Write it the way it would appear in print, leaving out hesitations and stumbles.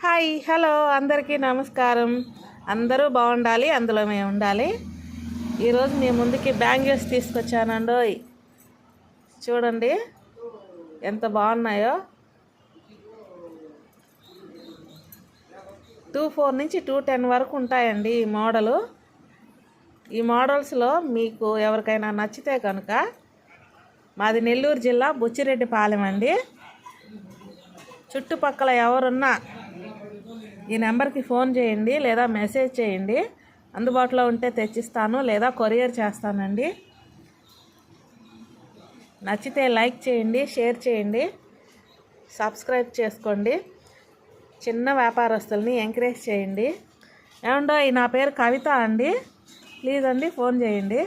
Hi hello అందరికీ నమస్కారం. అందరూ బాగుండాలి, అందులో మేము ఉండాలి. ఈరోజు మీ ముందుకి బ్యాంగిల్స్ తీసుకొచ్చానండోయ్. చూడండి ఎంత బాగున్నాయో. 24 నుంచి 210 వరకు ఉంటాయండి ఈ మోడలు. ఈ మోడల్స్లో మీకు ఎవరికైనా నచ్చితే కనుక, మాది నెల్లూరు జిల్లా బుచ్చిరెడ్డిపాలెం అండి. చుట్టుపక్కల ఎవరున్నా ఈ నెంబర్కి ఫోన్ చేయండి లేదా మెసేజ్ చేయండి. అందుబాటులో ఉంటే తెచ్చిస్తాను లేదా కొరియర్ చేస్తానండి. నచ్చితే లైక్ చేయండి, షేర్ చేయండి, సబ్స్క్రైబ్ చేసుకోండి. చిన్న వ్యాపారస్తుల్ని ఎంకరేజ్ చేయండి. ఏమండో నా పేరు కవిత అండి. ప్లీజ్ అండి ఫోన్ చేయండి.